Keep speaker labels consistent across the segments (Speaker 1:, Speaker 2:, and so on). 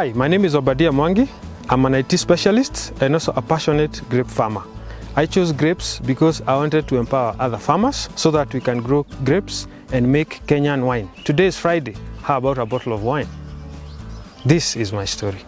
Speaker 1: Hi, my name is Obadiah. I'm an IT specialist and also a passionate grape farmer. I chose grapes because I wanted to empower other farmers so that we can grow grapes and make Kenyan wine. Today is Friday. How about a bottle of wine? This is my story.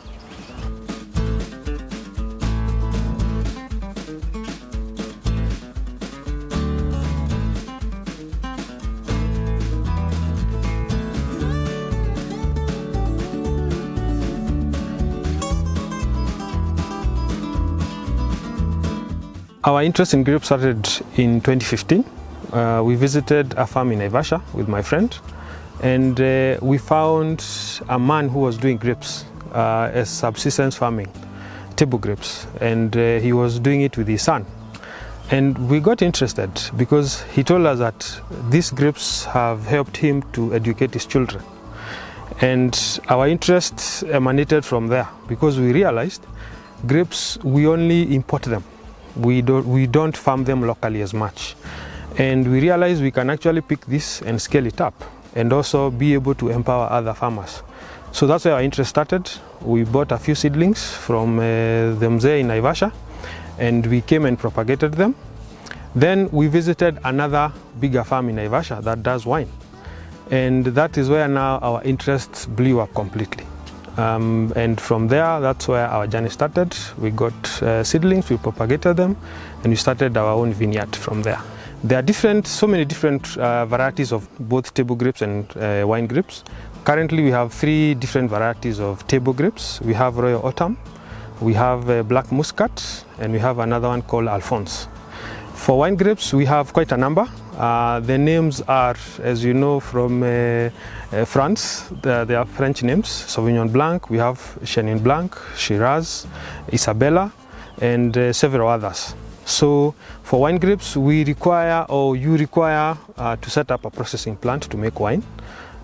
Speaker 1: Our interest in grapes started in 2015. We visited a farm in Naivasha with my friend, and we found a man who was doing grapes as subsistence farming, table grapes, and he was doing it with his son. And we got interested because he told us that these grapes have helped him to educate his children. And our interest emanated from there because we realized grapes, we only import them. We don't farm them locally as much, and we realize we can actually pick this and scale it up and also be able to empower other farmers. So that's where our interest started. We bought a few seedlings from the mzee in Naivasha, and we came and propagated them. Then we visited another bigger farm in Naivasha that does wine, and that is where now our interest blew up completely. And from there, that's where our journey started. We got seedlings, we propagated them, and we started our own vineyard from there. There are so many different varieties of both table grapes and wine grapes. Currently, we have 3 different varieties of table grapes. We have Royal Autumn, we have Black Muscat, and we have another one called Alphonse. For wine grapes, we have quite a number. The names are, as you know, from France. They are French names. Sauvignon Blanc, we have Chenin Blanc, Shiraz, Isabella, and several others. So for wine grapes, you require to set up a processing plant to make wine.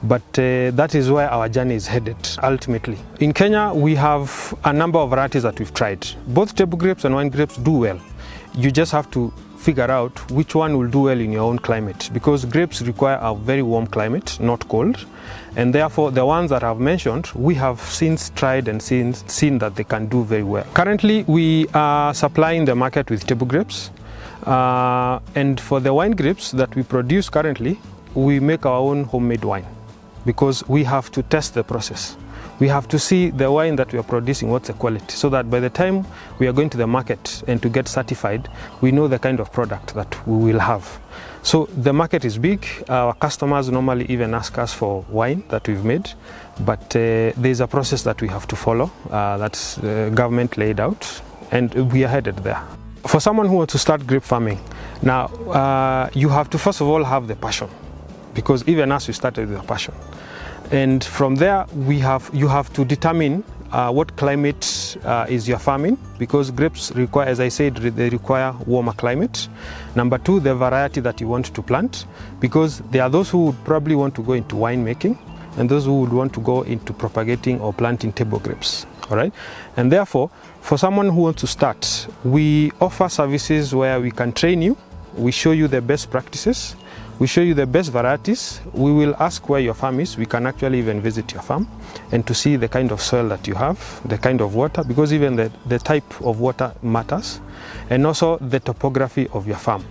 Speaker 1: But that is where our journey is headed ultimately. In Kenya, we have a number of varieties that we've tried. Both table grapes and wine grapes do well. You just have to figure out which one will do well in your own climate, because grapes require a very warm climate, not cold, and therefore the ones that I've mentioned, we have since tried and seen that they can do very well. Currently, we are supplying the market with table grapes, and for the wine grapes that we produce currently, we make our own homemade wine, because we have to test the process. We have to see the wine that we are producing, what's the quality, so that by the time we are going to the market and to get certified, we know the kind of product that we will have. So the market is big. Our customers normally even ask us for wine that we've made, but there's a process that we have to follow that's government laid out, and we are headed there. For someone who wants to start grape farming, now you have to first of all have the passion, because even us, we started with a passion. And from there, you have to determine what climate is your farming, because grapes require, as I said, they require warmer climate. Number 2, the variety that you want to plant, because there are those who would probably want to go into wine making and those who would want to go into propagating or planting table grapes. All right? And therefore, for someone who wants to start, we offer services where we can train you, we show you the best practices, we show you the best varieties. We will ask where your farm is. We can actually even visit your farm and to see the kind of soil that you have, the kind of water, because even the type of water matters, and also the topography of your farm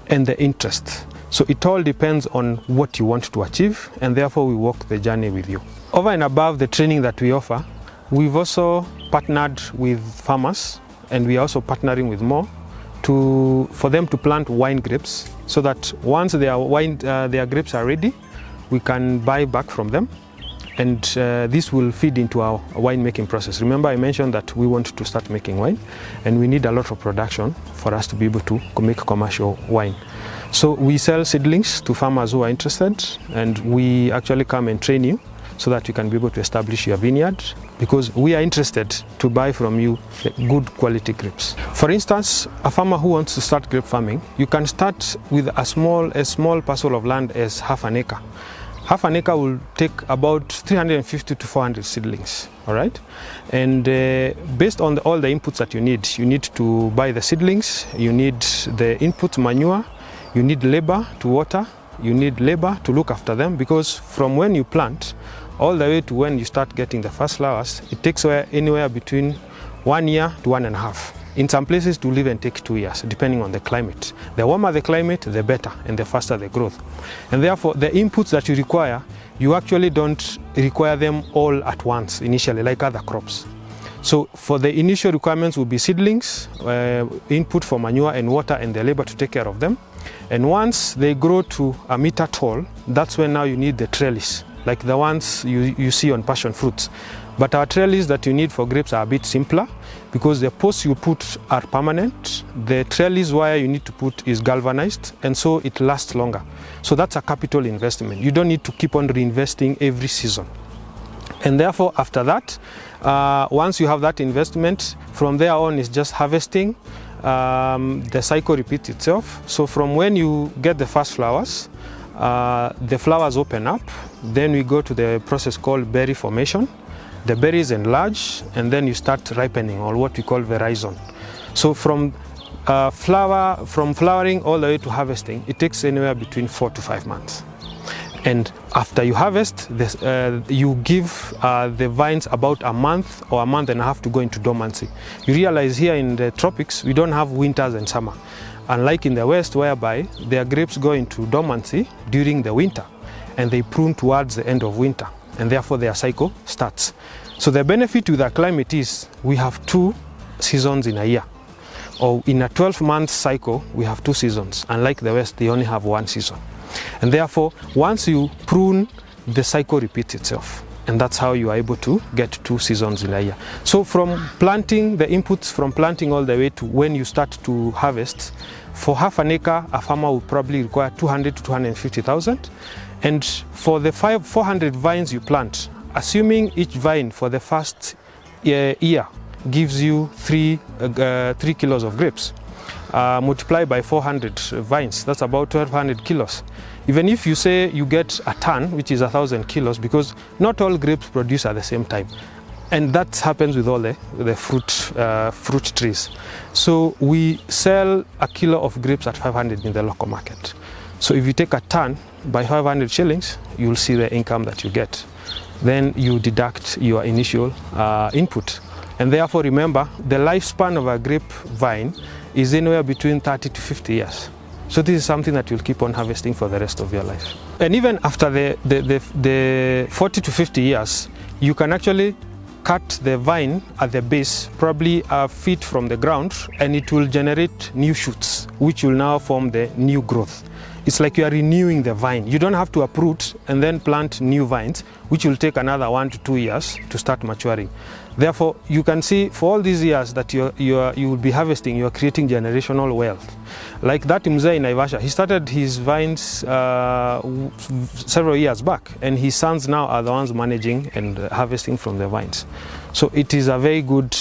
Speaker 1: and the interest. So it all depends on what you want to achieve, and therefore we walk the journey with you. Over and above the training that we offer, we've also partnered with farmers, and we are also partnering with more for them to plant wine grapes, so that once their grapes are ready, we can buy back from them, and this will feed into our winemaking process. Remember, I mentioned that we want to start making wine, and we need a lot of production for us to be able to make commercial wine. So we sell seedlings to farmers who are interested, and we actually come and train you so that you can be able to establish your vineyard, because we are interested to buy from you good quality grapes. For instance, a farmer who wants to start grape farming, you can start with a small parcel of land as half an acre. Half an acre will take about 350 to 400 seedlings, all right? And based on all the inputs that you need to buy the seedlings, you need the input manure, you need labor to water, you need labor to look after them, because from when you plant, all the way to when you start getting the first flowers, it takes anywhere between 1 year to 1.5. In some places, it will even take 2 years, depending on the climate. The warmer the climate, the better, and the faster the growth. And therefore, the inputs that you require, you actually don't require them all at once initially, like other crops. So for the initial requirements will be seedlings, input for manure and water, and the labor to take care of them. And once they grow to a meter tall, that's when now you need the trellis, like the ones you see on passion fruits. But our trellis that you need for grapes are a bit simpler, because the posts you put are permanent. The trellis wire you need to put is galvanized, and so it lasts longer. So that's a capital investment. You don't need to keep on reinvesting every season. And therefore, after that, once you have that investment, from there on is just harvesting. The cycle repeats itself. So from when you get the first flowers, the flowers open up. Then we go to the process called berry formation. The berries enlarge, and then you start ripening, or what we call veraison. So from flowering all the way to harvesting, it takes anywhere between 4 to 5 months. And after you harvest, you give the vines about a month or a month and a half to go into dormancy. You realize here in the tropics, we don't have winters and summer. Unlike in the West, whereby their grapes go into dormancy during the winter, and they prune towards the end of winter, and therefore their cycle starts. So the benefit with our climate is we have 2 seasons in a year. Or in a 12-month cycle, we have 2 seasons. Unlike the West, they only have 1 season. And therefore, once you prune, the cycle repeats itself. And that's how you are able to get 2 seasons in a year. So from planting, the inputs from planting all the way to when you start to harvest, for half an acre, a farmer will probably require 200 to 250,000. And for the 400 vines you plant, assuming each vine for the first year gives you 3 kilos of grapes, multiply by 400 vines, that's about 1,200 kilos. Even if you say you get a ton, which is 1,000 kilos, because not all grapes produce at the same time. And that happens with all the fruit trees. So we sell a kilo of grapes at 500 in the local market. So if you take a ton by 500 shillings, you'll see the income that you get. Then you deduct your initial input. And therefore, remember, the lifespan of a grapevine is anywhere between 30 to 50 years. So this is something that you'll keep on harvesting for the rest of your life. And even after the 40 to 50 years, you can actually cut the vine at the base, probably a feet from the ground, and it will generate new shoots, which will now form the new growth. It's like you are renewing the vine. You don't have to uproot and then plant new vines, which will take another 1 to 2 years to start maturing. Therefore, you can see for all these years that you will be harvesting, you are creating generational wealth. Like that Mzee in Naivasha, he started his vines several years back, and his sons now are the ones managing and harvesting from the vines. So it is a very good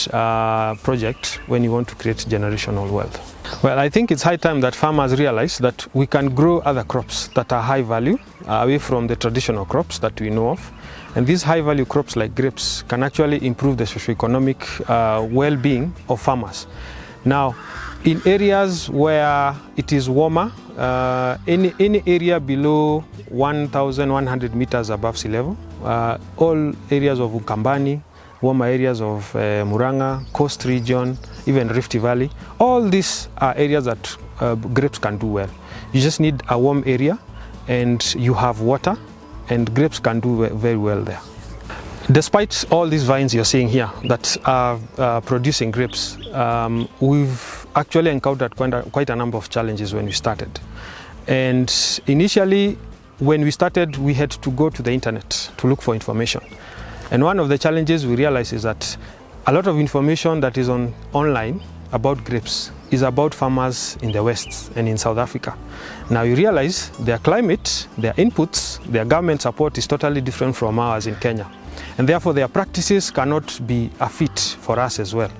Speaker 1: project when you want to create generational wealth. Well, I think it's high time that farmers realize that we can grow other crops that are high value away from the traditional crops that we know of. And these high value crops like grapes can actually improve the socioeconomic well-being of farmers. Now, in areas where it is warmer, any area below 1,100 meters above sea level, all areas of Ukambani, warmer areas of Muranga, coast region, even Rift Valley, all these are areas that grapes can do well. You just need a warm area and you have water, and grapes can do very well there. Despite all these vines you're seeing here that are producing grapes, we've actually encountered quite a number of challenges when we started. And initially, when we started, we had to go to the internet to look for information. And one of the challenges we realized is that a lot of information that is online about grapes is about farmers in the West and in South Africa. Now you realize their climate, their inputs, their government support is totally different from ours in Kenya. And therefore their practices cannot be a fit for us as well.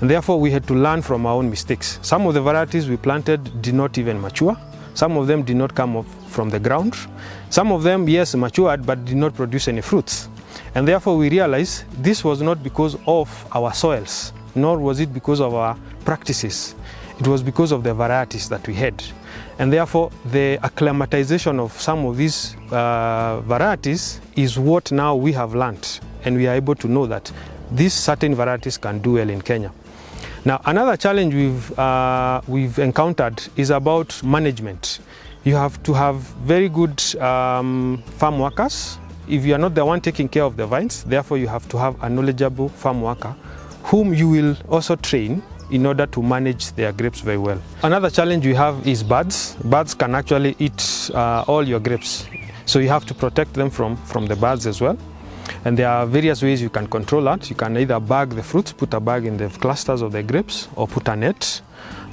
Speaker 1: And therefore we had to learn from our own mistakes. Some of the varieties we planted did not even mature. Some of them did not come up from the ground. Some of them, yes, matured, but did not produce any fruits. And therefore we realized this was not because of our soils, nor was it because of our practices. it was because of the varieties that we had. And therefore, the acclimatization of some of these varieties is what now we have learned, and we are able to know that these certain varieties can do well in Kenya. Now, another challenge we've encountered is about management. You have to have very good farm workers. If you are not the one taking care of the vines, therefore you have to have a knowledgeable farm worker whom you will also train in order to manage their grapes very well. Another challenge we have is birds. Birds can actually eat all your grapes, so you have to protect them from the birds as well. And there are various ways you can control that. You can either bag the fruits, put a bag in the clusters of the grapes, or put a net,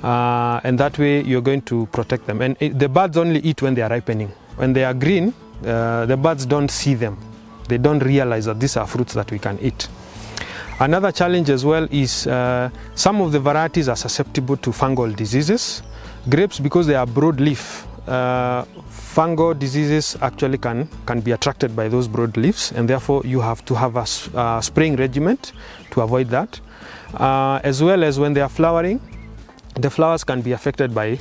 Speaker 1: and that way you're going to protect them. And the birds only eat when they are ripening. When they are green, the birds don't see them. They don't realize that these are fruits that we can eat. Another challenge as well is some of the varieties are susceptible to fungal diseases. Grapes, because they are broadleaf, fungal diseases actually can be attracted by those broad leaves, and therefore you have to have a spraying regimen to avoid that. As well as when they are flowering, the flowers can be affected by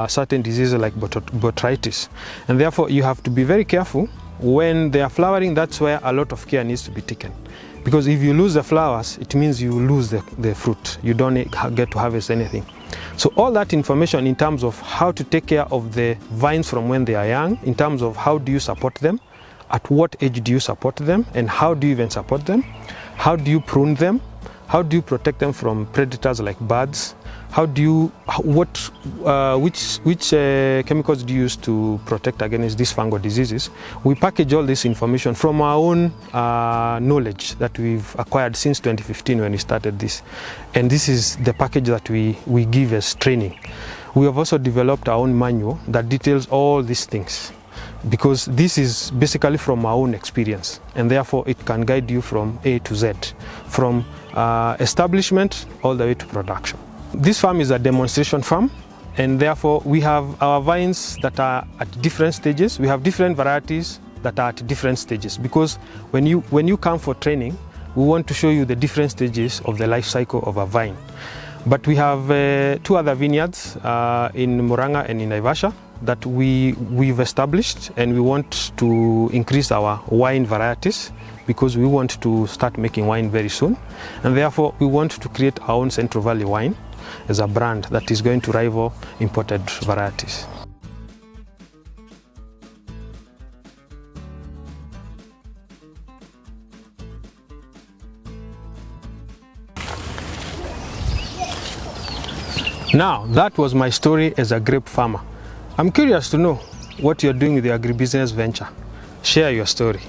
Speaker 1: certain diseases like botrytis, and therefore you have to be very careful when they are flowering. That's where a lot of care needs to be taken, because if you lose the flowers, it means you lose the fruit. You don't get to harvest anything. So all that information in terms of how to take care of the vines from when they are young, in terms of how do you support them, at what age do you support them, and how do you even support them, how do you prune them, how do you protect them from predators like birds, how do you, which chemicals do you use to protect against these fungal diseases. We package all this information from our own knowledge that we've acquired since 2015 when we started this. And this is the package that we give as training. We have also developed our own manual that details all these things, because this is basically from our own experience, and therefore it can guide you from A to Z, from establishment all the way to production. This farm is a demonstration farm, and therefore we have our vines that are at different stages. We have different varieties that are at different stages, because when you come for training, we want to show you the different stages of the life cycle of a vine. But we have 2 other vineyards in Murang'a and in Naivasha that we've established, and we want to increase our wine varieties, because we want to start making wine very soon, and therefore we want to create our own Central Valley wine as a brand that is going to rival imported varieties. Now, that was my story as a grape farmer. I'm curious to know what you're doing with your agribusiness venture. Share your story.